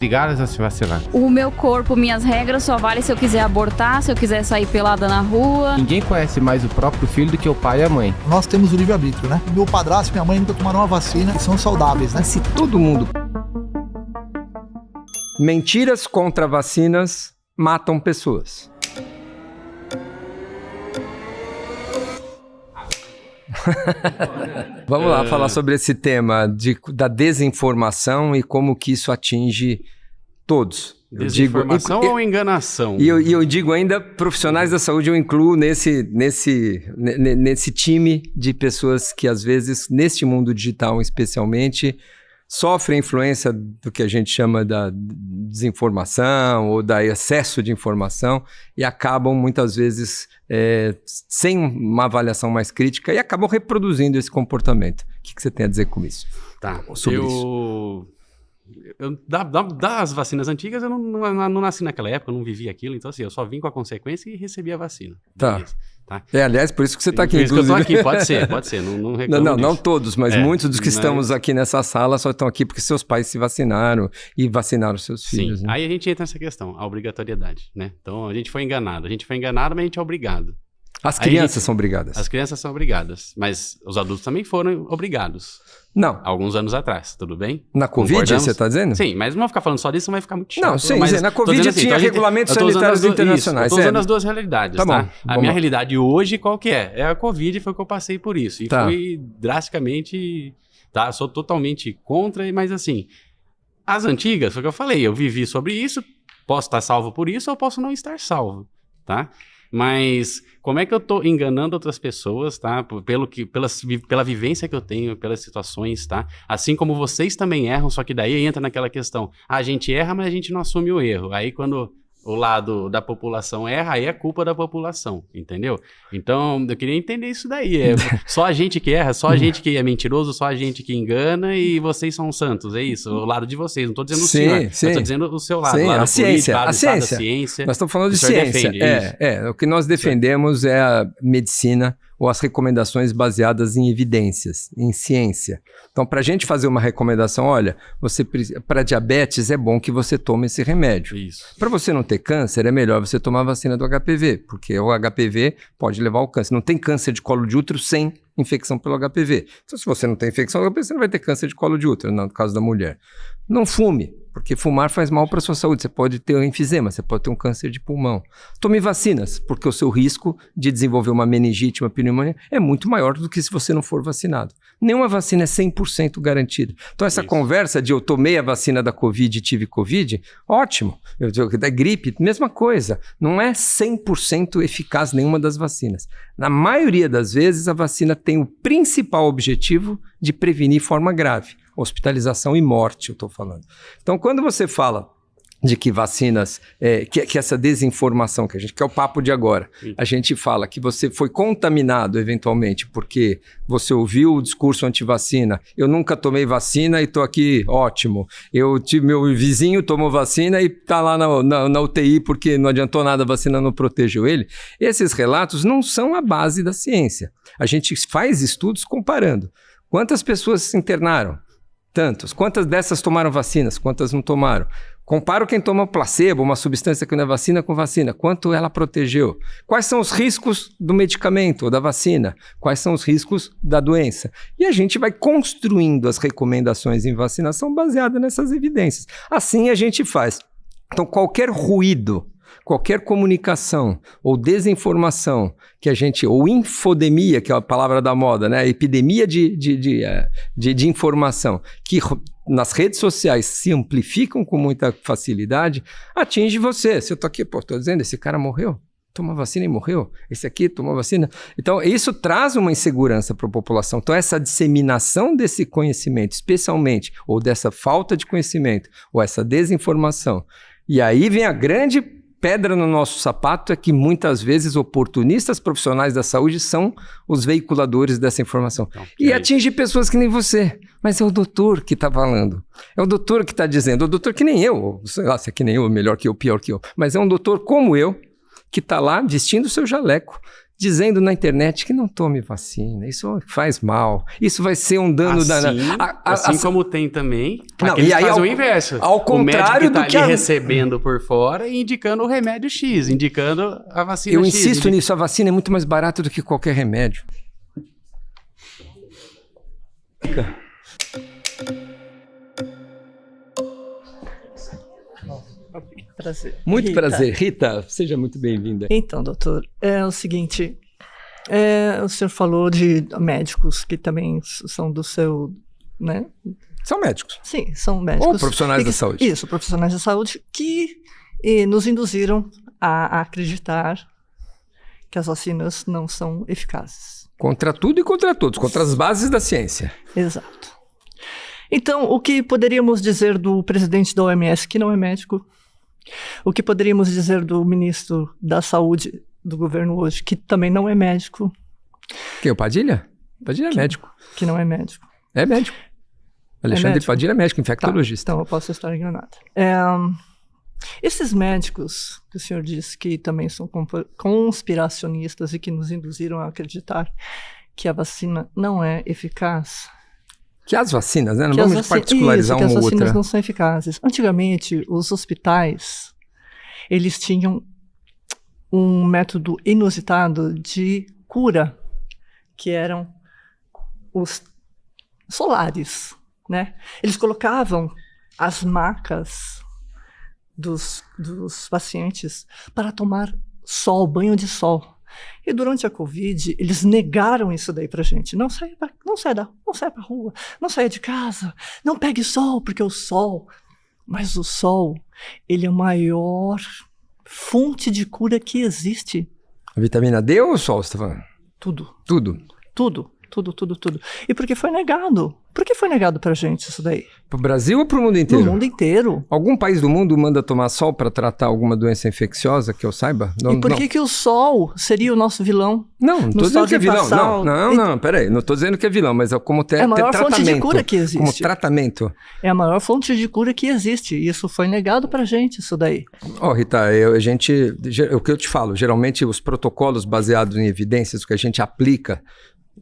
Obrigadas a se vacinar. O meu corpo, minhas regras só valem se eu quiser abortar, se eu quiser sair pelada na rua. Ninguém conhece mais o próprio filho do que o pai e a mãe. Nós temos o livre-arbítrio, né? Meu padrasto e minha mãe nunca tomaram uma vacina e são saudáveis, né? Se todo mundo... Mentiras contra vacinas matam pessoas. Vamos lá falar sobre esse tema da desinformação e como que isso atinge todos. Desinformação ou enganação? E eu digo ainda, profissionais da saúde eu incluo nesse time de pessoas que às vezes, neste mundo digital especialmente, sofrem influência do que a gente chama da desinformação ou da excesso de informação e acabam muitas vezes sem uma avaliação mais crítica e acabam reproduzindo esse comportamento. O que você tem a dizer com isso? Tá, das vacinas antigas, eu não nasci naquela época, eu não vivi aquilo, então assim, eu só vim com a consequência e recebi a vacina. Tá. Beleza, tá? Aliás, por isso que você está aqui. Por isso que eu tô aqui, pode ser, não reclamo não todos, mas muitos dos que estamos aqui nessa sala só estão aqui porque seus pais se vacinaram e vacinaram seus filhos. Sim, né? Aí a gente entra nessa questão, a obrigatoriedade, né? Então a gente foi enganado, mas a gente é obrigado. As crianças são obrigadas. As crianças são obrigadas, mas os adultos também foram obrigados. Não. Alguns anos atrás, tudo bem? Na Covid, você está dizendo? Sim, mas não vou ficar falando só disso, não vai ficar muito chato. Não, sim, mas na Covid assim, tinha regulamentos sanitários internacionais. Estou usando as duas realidades, tá? Bom, a minha lá. Realidade hoje, qual que é? É a Covid, foi que eu passei por isso. E foi drasticamente, tá? Sou totalmente contra, mas assim, as antigas, foi o que eu falei, eu vivi sobre isso, posso estar salvo por isso ou posso não estar salvo, tá? Mas como é que eu tô enganando outras pessoas, tá? Pela vivência que eu tenho, pelas situações, tá? Assim como vocês também erram, só que daí entra naquela questão. A gente erra, mas a gente não assume o erro. Aí quando o lado da população erra, aí é culpa da população, entendeu? Então, eu queria entender isso daí. É só a gente que erra, só a gente que é mentiroso, só a gente que engana e vocês são santos, é isso? O lado de vocês, não estou dizendo o senhor, eu estou dizendo o seu lado. Sim, lado a ciência, lado a ciência. da ciência. Nós estamos falando de ciência. O que nós defendemos é a medicina ou as recomendações baseadas em evidências, em ciência. Então, para a gente fazer uma recomendação, olha, para diabetes é bom que você tome esse remédio. Para você não ter câncer, é melhor você tomar a vacina do HPV, porque o HPV pode levar ao câncer. Não tem câncer de colo de útero sem infecção pelo HPV. Então, se você não tem infecção pelo HPV, você não vai ter câncer de colo de útero, no caso da mulher. Não fume, porque fumar faz mal para a sua saúde. Você pode ter um enfisema, você pode ter um câncer de pulmão. Tome vacinas, porque o seu risco de desenvolver uma meningite, uma pneumonia, é muito maior do que se você não for vacinado. Nenhuma vacina é 100% garantida. Então, essa conversa de eu tomei a vacina da Covid e tive Covid, ótimo. Da gripe, mesma coisa. Não é 100% eficaz nenhuma das vacinas. Na maioria das vezes, a vacina tem o principal objetivo de prevenir forma grave. Hospitalização e morte, eu estou falando. Então, quando você fala de que vacinas, que essa desinformação, que é o papo de agora, a gente fala que você foi contaminado eventualmente porque você ouviu o discurso anti-vacina, eu nunca tomei vacina e estou aqui, ótimo. Meu vizinho tomou vacina e está lá na UTI porque não adiantou nada, a vacina não protegeu ele. Esses relatos não são a base da ciência. A gente faz estudos comparando. Quantas pessoas se internaram? Tantos. Quantas dessas tomaram vacinas? Quantas não tomaram? Comparo quem toma placebo, uma substância que não é vacina, com vacina. Quanto ela protegeu? Quais são os riscos do medicamento ou da vacina? Quais são os riscos da doença? E a gente vai construindo as recomendações em vacinação baseadas nessas evidências. Assim a gente faz. Então, qualquer ruído, qualquer comunicação ou desinformação ou infodemia, que é a palavra da moda, né? A epidemia de informação, que nas redes sociais se amplificam com muita facilidade, atinge você. Se eu estou aqui, estou dizendo, esse cara morreu, tomou vacina e morreu, esse aqui tomou vacina. Então, isso traz uma insegurança para a população. Então, essa disseminação desse conhecimento, especialmente, ou dessa falta de conhecimento, ou essa desinformação. E aí vem a grande pedra no nosso sapato, é que muitas vezes oportunistas profissionais da saúde são os veiculadores dessa informação. Então, e atinge pessoas que nem você. Mas é o doutor que está falando. É o doutor que está dizendo. O doutor que nem eu, sei lá se é que nem eu, melhor que eu, pior que eu. Mas é um doutor como eu, que está lá vestindo o seu jaleco, dizendo na internet que não tome vacina, isso faz mal, isso vai ser um dano assim como tem também não, aqueles e aí, que fazem ao, o inverso. Ao contrário o médico que tá do ali recebendo por fora e indicando o remédio X, indicando a vacina Eu X. insisto nisso, a vacina é muito mais barata do que qualquer remédio. Prazer. Muito Rita. prazer. Rita, seja muito bem-vinda. Então, doutor, é o seguinte, o senhor falou de médicos que também são do seu, né? São médicos. Sim, são médicos. Ou profissionais da saúde. Isso, profissionais da saúde que nos induziram a acreditar que as vacinas não são eficazes. Contra tudo e contra todos, contra as bases da ciência. Exato. Então, o que poderíamos dizer do presidente da OMS, que não é médico? O que poderíamos dizer do ministro da Saúde do governo hoje, que também não é médico? Quem? O Padilha? Padilha é médico. Que não é médico. É médico. Alexandre médico? Padilha é médico, infectologista. Tá, então eu posso estar enganada. Esses médicos que o senhor disse que também são conspiracionistas e que nos induziram a acreditar que a vacina não é eficaz. Que as vacinas, né? Não vamos particularizar uma ou outra. Que as vacinas não são eficazes. Antigamente, os hospitais, eles tinham um método inusitado de cura, que eram os solares, né? Eles colocavam as macas dos pacientes para tomar sol, banho de sol. E durante a Covid, eles negaram isso daí pra gente. Não saia pra rua, não saia de casa, não pegue sol, porque o sol... Mas o sol, ele é a maior fonte de cura que existe. A vitamina D ou o sol, você tá falando? Tudo. Tudo. Tudo. E por que foi negado? Por que foi negado pra gente isso daí? Pro Brasil ou pro mundo inteiro? No mundo inteiro. Algum país do mundo manda tomar sol para tratar alguma doença infecciosa, que eu saiba? Não, e por que o sol seria o nosso vilão? Não tô dizendo que é vilão. Passar... Não, peraí. Não tô dizendo que é vilão, mas é como é a maior fonte de cura que existe. Como tratamento. É a maior fonte de cura que existe. E isso foi negado pra gente, isso daí. Rita, o que eu te falo, geralmente os protocolos baseados em evidências, o que a gente aplica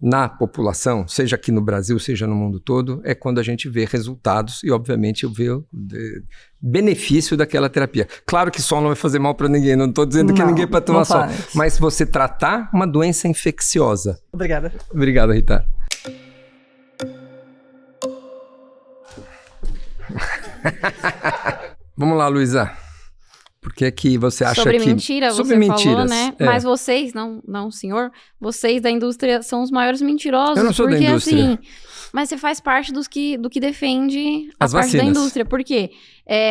na população, seja aqui no Brasil, seja no mundo todo, é quando a gente vê resultados e, obviamente, eu vejo benefício daquela terapia. Claro que sol não vai fazer mal para ninguém, não estou dizendo que ninguém pode tomar sol, mas você tratar uma doença infecciosa. Obrigada. Obrigado, Rita. Vamos lá, Luísa. Por que que você acha sobre que... Mentira, sobre você mentiras, falou, né? Mas vocês, não, senhor, vocês da indústria são os maiores mentirosos. Eu não sou porque, da indústria. Assim, mas você faz parte do que defende as parte vacinas. da indústria. Por quê?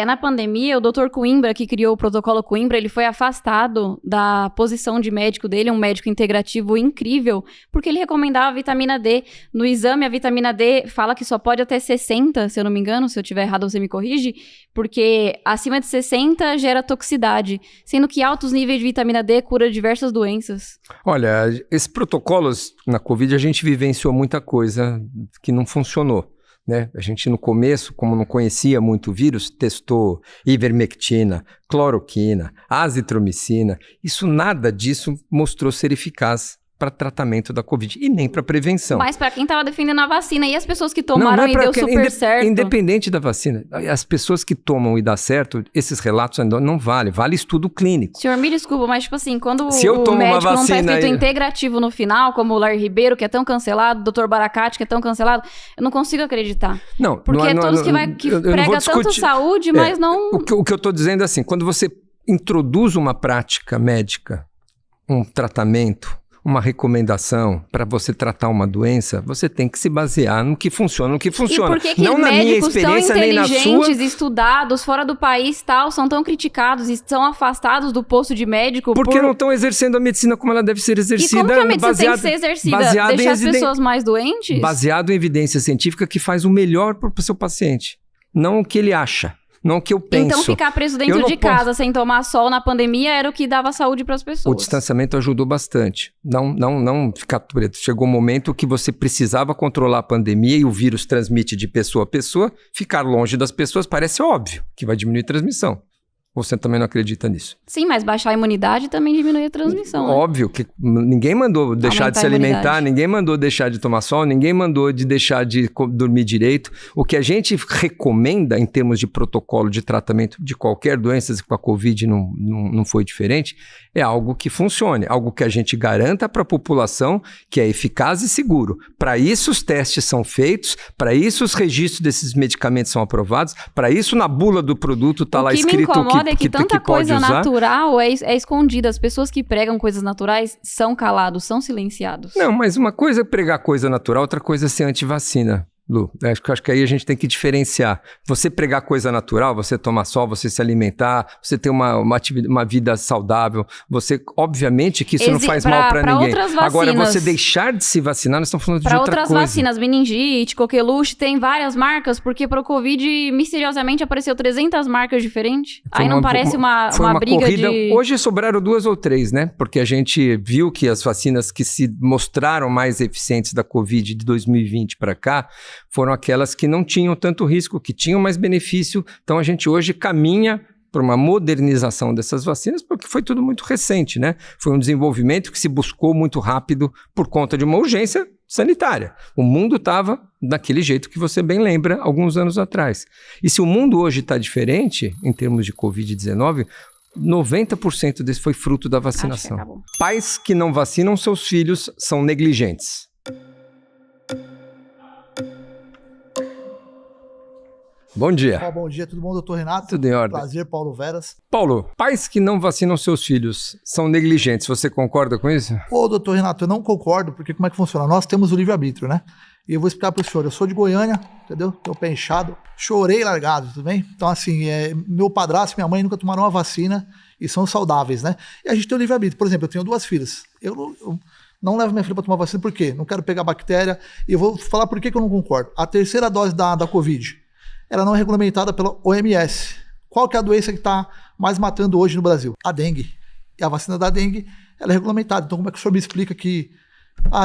Na pandemia, o Dr. Coimbra, que criou o protocolo Coimbra, ele foi afastado da posição de médico dele, um médico integrativo incrível, porque ele recomendava vitamina D. No exame, a vitamina D fala que só pode até 60, se eu não me engano, se eu estiver errado você me corrige, porque acima de 60 gera toxicidade, sendo que altos níveis de vitamina D cura diversas doenças. Olha, esses protocolos na Covid, a gente vivenciou muita coisa que não funcionou. Né? A gente no começo, como não conhecia muito o vírus, testou ivermectina, cloroquina, azitromicina. Nada disso mostrou ser eficaz para tratamento da Covid e nem para prevenção. Mas para quem estava defendendo a vacina e as pessoas que tomaram e deu super certo. Independente da vacina, as pessoas que tomam e dá certo, esses relatos ainda não valem, vale estudo clínico. Senhor, me desculpa, mas tipo assim, quando o médico não tá escrito integrativo no final, como o Larry Ribeiro, que é tão cancelado, o Dr. Baracate, que é tão cancelado, eu não consigo acreditar. Não, porque não, todos que prega tanto saúde, mas não... O que eu estou dizendo é assim, quando você introduz uma prática médica, um tratamento, uma recomendação para você tratar uma doença, você tem que se basear no que funciona, no que funciona. E por que não na minha experiência, tão nem na sua... inteligentes, estudados, fora do país tal, são tão criticados e são afastados do posto de médico? Porque não estão exercendo a medicina como ela deve ser exercida. E como que a medicina tem que ser exercida? Deixar as pessoas mais doentes? Baseado em evidência científica que faz o melhor para o seu paciente. Não o que ele acha. Não o que eu penso. Então ficar preso dentro de casa sem tomar sol na pandemia era o que dava saúde para as pessoas. O distanciamento ajudou bastante. Não ficar preso. Chegou um momento que você precisava controlar a pandemia e o vírus transmite de pessoa a pessoa. Ficar longe das pessoas parece óbvio que vai diminuir a transmissão. Ou você também não acredita nisso? Sim, mas baixar a imunidade também diminui a transmissão. Óbvio que ninguém mandou deixar de se alimentar, ninguém mandou deixar de tomar sol, ninguém mandou de deixar de dormir direito. O que a gente recomenda em termos de protocolo de tratamento de qualquer doença, com a Covid não foi diferente, é algo que funcione, algo que a gente garanta para a população que é eficaz e seguro. Para isso os testes são feitos, para isso os registros desses medicamentos são aprovados, para isso na bula do produto está lá escrito o que é que tanta coisa usar. natural é escondida. As pessoas que pregam coisas naturais são calados, são silenciados. Não, mas uma coisa é pregar coisa natural, outra coisa é ser antivacina, Lu. Acho que aí a gente tem que diferenciar. Você pregar coisa natural, você tomar sol, você se alimentar, você ter uma vida saudável, você, obviamente que isso não faz mal para ninguém. Agora, você deixar de se vacinar, nós estamos falando de outra coisa. Para outras vacinas, meningite, coqueluche, tem várias marcas, porque para o Covid, misteriosamente, apareceu 300 marcas diferentes. Aí não parece uma briga corrida. Hoje sobraram 2 ou 3, né? Porque a gente viu que as vacinas que se mostraram mais eficientes da Covid de 2020 para cá, foram aquelas que não tinham tanto risco, que tinham mais benefício. Então, a gente hoje caminha para uma modernização dessas vacinas, porque foi tudo muito recente, né? Foi um desenvolvimento que se buscou muito rápido por conta de uma urgência sanitária. O mundo estava daquele jeito que você bem lembra, alguns anos atrás. E se o mundo hoje está diferente, em termos de Covid-19, 90% desse foi fruto da vacinação. Pais que não vacinam seus filhos são negligentes. Bom dia. Bom dia, tudo bom, doutor Renato? Tudo em ordem. Prazer, Paulo Veras. Paulo, pais que não vacinam seus filhos são negligentes, você concorda com isso? Ô, doutor Renato, eu não concordo, porque como é que funciona? Nós temos o livre-arbítrio, né? E eu vou explicar para o senhor, eu sou de Goiânia, entendeu? Meu pé inchado, chorei largado, tudo bem? Então, assim, meu padrasto e minha mãe nunca tomaram uma vacina e são saudáveis, né? E a gente tem o livre-arbítrio. Por exemplo, eu tenho 2 filhas. Eu não levo minha filha para tomar vacina, por quê? Não quero pegar bactéria. E eu vou falar por que eu não concordo. A 3ª dose da Covid, ela não é regulamentada pela OMS. Qual que é a doença que está mais matando hoje no Brasil? A dengue. E a vacina da dengue, ela é regulamentada. Então, como é que o senhor me explica que,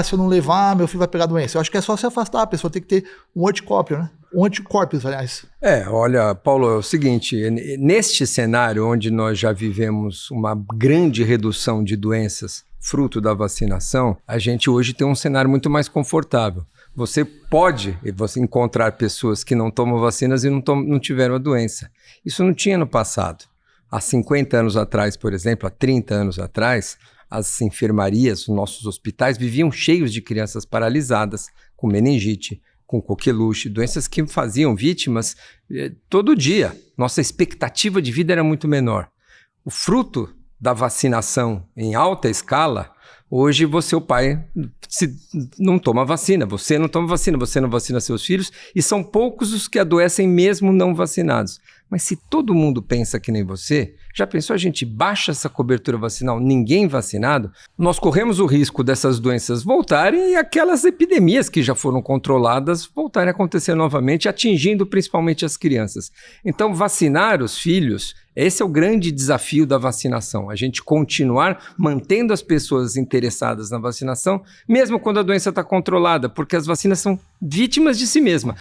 se eu não levar, meu filho vai pegar a doença? Eu acho que é só se afastar, a pessoa tem que ter um anticorpio, né? Um anticorpos, aliás. Olha, Paulo, é o seguinte, neste cenário onde nós já vivemos uma grande redução de doenças fruto da vacinação, a gente hoje tem um cenário muito mais confortável. Você pode encontrar pessoas que não tomam vacinas e não tiveram a doença. Isso não tinha no passado. Há 50 anos atrás, por exemplo, há 30 anos atrás, as enfermarias, os nossos hospitais viviam cheios de crianças paralisadas, com meningite, com coqueluche, doenças que faziam vítimas todo dia. Nossa expectativa de vida era muito menor. O fruto da vacinação em alta escala, hoje o pai não toma vacina, você não toma vacina, você não vacina seus filhos, e são poucos os que adoecem mesmo não vacinados. Mas se todo mundo pensa que nem você, já pensou a gente baixa essa cobertura vacinal, ninguém vacinado, nós corremos o risco dessas doenças voltarem e aquelas epidemias que já foram controladas voltarem a acontecer novamente, atingindo principalmente as crianças. Então, vacinar os filhos, esse é o grande desafio da vacinação, a gente continuar mantendo as pessoas interessadas na vacinação, mesmo quando a doença está controlada, porque as vacinas são vítimas de si mesmas.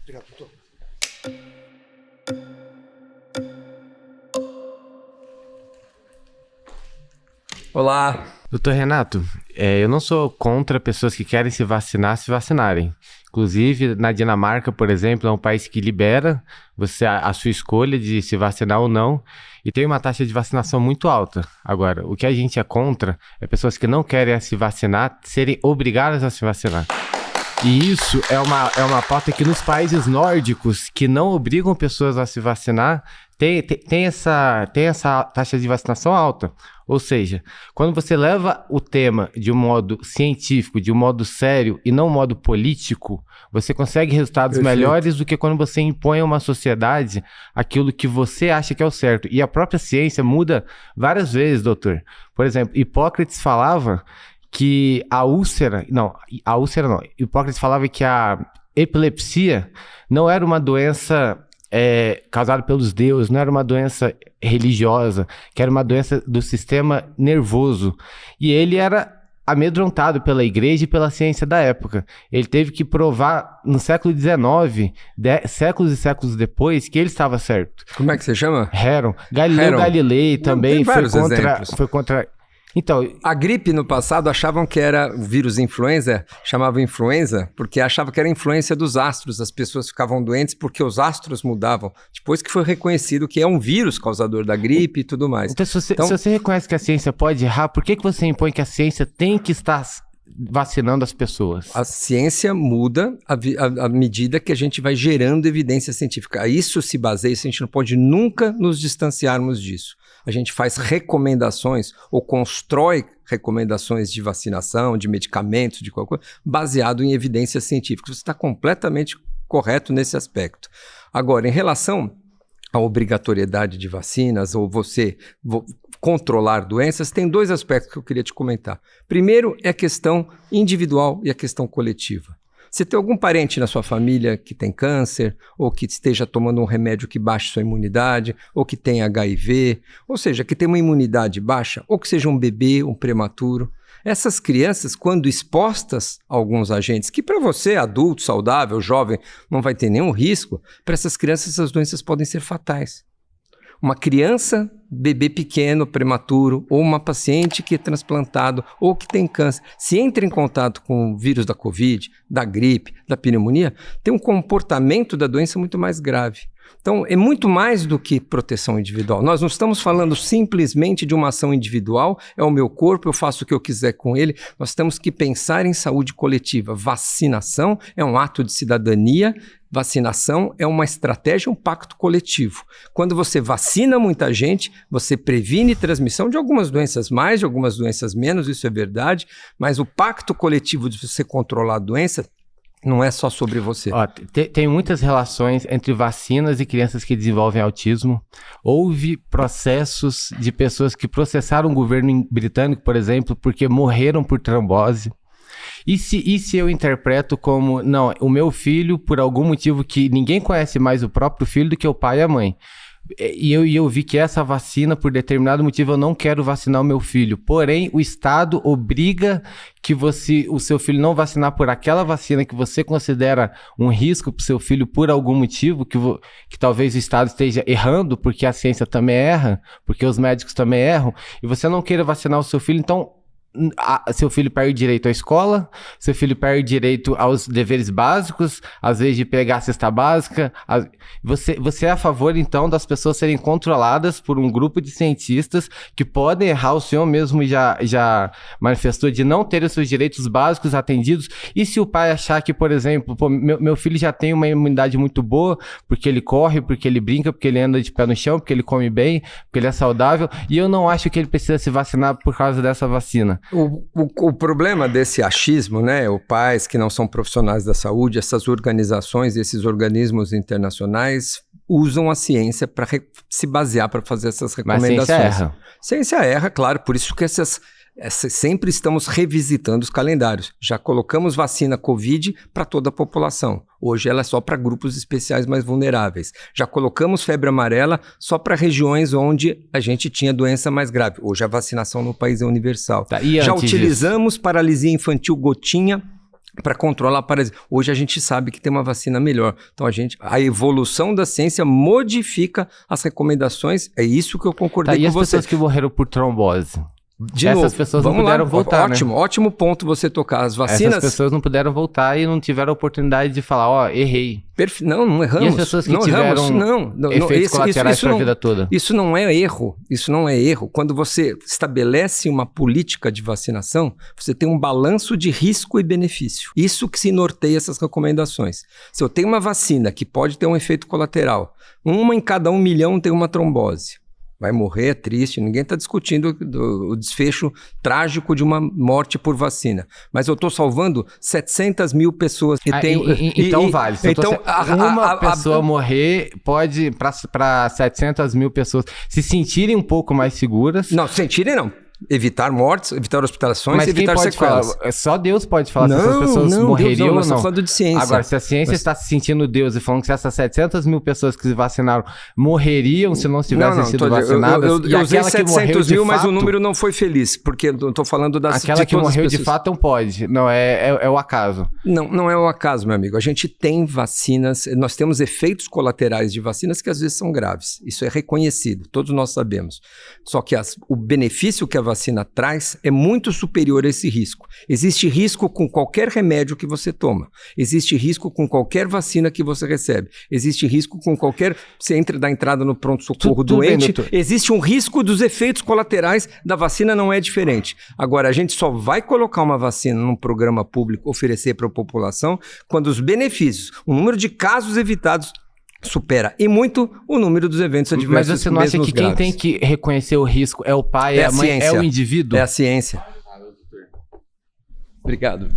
Obrigado, doutor. Olá. Doutor Renato, eu não sou contra pessoas que querem se vacinarem. Inclusive, na Dinamarca, por exemplo, é um país que libera a sua escolha de se vacinar ou não, e tem uma taxa de vacinação muito alta. Agora, o que a gente é contra é pessoas que não querem se vacinar serem obrigadas a se vacinar. E isso é uma pauta que nos países nórdicos, que não obrigam pessoas a se vacinar, tem essa taxa de vacinação alta. Ou seja, quando você leva o tema de um modo científico, de um modo sério e não um modo político, você consegue resultados melhores do que quando você impõe a uma sociedade aquilo que você acha que é o certo. E a própria ciência muda várias vezes, doutor. Por exemplo, Hipócrates falava que Hipócrates falava que a epilepsia não era uma doença causada pelos deuses, não era uma doença religiosa, que era uma doença do sistema nervoso. E ele era amedrontado pela igreja e pela ciência da época. Ele teve que provar no século XIX, séculos e séculos depois, que ele estava certo. Como é que você chama? Heron. Galileu Galilei também foi contra... Então, a gripe no passado achavam que era o vírus influenza, chamavam influenza, porque achavam que era influência dos astros, as pessoas ficavam doentes porque os astros mudavam. Depois que foi reconhecido que é um vírus causador da gripe e tudo mais. Então, se você reconhece que a ciência pode errar, por que você impõe que a ciência tem que estar vacinando as pessoas? A ciência muda à medida que a gente vai gerando evidência científica. Isso se baseia, a gente não pode nunca nos distanciarmos disso. A gente faz recomendações ou constrói recomendações de vacinação, de medicamentos, de qualquer coisa, baseado em evidências científicas. Você está completamente correto nesse aspecto. Agora, em relação à obrigatoriedade de vacinas ou você controlar doenças, tem 2 aspectos que eu queria te comentar. Primeiro é a questão individual e a questão coletiva. Você tem algum parente na sua família que tem câncer, ou que esteja tomando um remédio que baixe sua imunidade, ou que tem HIV, ou seja, que tem uma imunidade baixa, ou que seja um bebê, um prematuro. Essas crianças, quando expostas a alguns agentes, que para você, adulto, saudável, jovem, não vai ter nenhum risco, para essas crianças essas doenças podem ser fatais. Uma criança, bebê pequeno, prematuro, ou uma paciente que é transplantado ou que tem câncer, se entra em contato com o vírus da Covid, da gripe, da pneumonia, tem um comportamento da doença muito mais grave. Então, é muito mais do que proteção individual. Nós não estamos falando simplesmente de uma ação individual, é o meu corpo, eu faço o que eu quiser com ele. Nós temos que pensar em saúde coletiva. Vacinação é um ato de cidadania, vacinação é uma estratégia, um pacto coletivo. Quando você vacina muita gente, você previne transmissão de algumas doenças mais, de algumas doenças menos, isso é verdade, mas o pacto coletivo de você controlar a doença não é só sobre você. Ó, tem muitas relações entre vacinas e crianças que desenvolvem autismo. Houve processos de pessoas que processaram o governo britânico, por exemplo, porque morreram por trombose. E se eu interpreto como, não, o meu filho, por algum motivo que ninguém conhece mais o próprio filho do que o pai e a mãe. E eu vi que essa vacina, por determinado motivo, eu não quero vacinar o meu filho. Porém, o Estado obriga que o seu filho não vacinar por aquela vacina que você considera um risco para o seu filho por algum motivo, que talvez o Estado esteja errando, porque a ciência também erra, porque os médicos também erram, e você não queira vacinar o seu filho, então seu filho perde direito à escola, seu filho perde direito aos deveres básicos, às vezes de pegar a cesta básica. Você é a favor, então, das pessoas serem controladas por um grupo de cientistas que podem errar, o senhor mesmo já manifestou, de não ter os seus direitos básicos atendidos. E se o pai achar que, por exemplo, meu filho já tem uma imunidade muito boa, porque ele corre, porque ele brinca, porque ele anda de pé no chão, porque ele come bem, porque ele é saudável, e eu não acho que ele precisa se vacinar por causa dessa vacina. O problema desse achismo, né, os pais que não são profissionais da saúde, essas organizações, esses organismos internacionais usam a ciência para se basear para fazer essas recomendações. Mas ciência erra. Ciência erra, claro, por isso que sempre estamos revisitando os calendários. Já colocamos vacina Covid para toda a população. Hoje ela é só para grupos especiais mais vulneráveis. Já colocamos febre amarela só para regiões onde a gente tinha doença mais grave. Hoje a vacinação no país é universal. Tá, já utilizamos paralisia infantil gotinha para controlar a paralisia. Hoje a gente sabe que tem uma vacina melhor. Então a evolução da ciência modifica as recomendações. É isso que eu concordei com você. E as pessoas que morreram por trombose? Essas pessoas não puderam voltar, Ótimo ponto você tocar. As vacinas... Essas pessoas não puderam voltar e não tiveram a oportunidade de falar, errei. Não erramos. E as pessoas que tiveram efeitos colaterais para a vida toda? Isso não é erro. Isso não é erro. Quando você estabelece uma política de vacinação, você tem um balanço de risco e benefício. Isso que se norteia essas recomendações. Se eu tenho uma vacina que pode ter um efeito colateral, 1 em cada 1 milhão tem uma trombose. Vai morrer, é triste, ninguém está discutindo o desfecho trágico de uma morte por vacina. Mas eu estou salvando 700 mil pessoas. Então vale. Uma pessoa morrer pode, para 700 mil pessoas, se sentirem um pouco mais seguras. Não, sentirem não. Evitar mortes, evitar hospitalizações, Mas evitar quem pode sequelas. falar? Só Deus pode falar se essas pessoas morreriam ou nós não. estamos falando de ciência. Agora, se a ciência está se sentindo Deus e falando que se essas 700 mil pessoas que se vacinaram morreriam se não tivessem sido vacinadas, eu usei 700 mil, mas o fato, número não foi feliz, porque eu estou falando das aquela que morreu de fato não pode, não é o acaso. Não é o acaso, meu amigo. A gente tem vacinas, nós temos efeitos colaterais de vacinas que às vezes são graves. Isso é reconhecido, todos nós sabemos. Só que o benefício que a vacina traz é muito superior a esse risco. Existe risco com qualquer remédio que você toma. Existe risco com qualquer vacina que você recebe. Existe risco com qualquer... Você entra da entrada no pronto-socorro doente. Existe um risco dos efeitos colaterais da vacina, não é diferente. Agora, a gente só vai colocar uma vacina num programa público, oferecer para a população, quando os benefícios, o número de casos evitados supera e muito o número dos eventos adversos. Mas você não acha que quem tem que reconhecer o risco é o pai, é a mãe, ciência, é o indivíduo? É a ciência. Obrigado.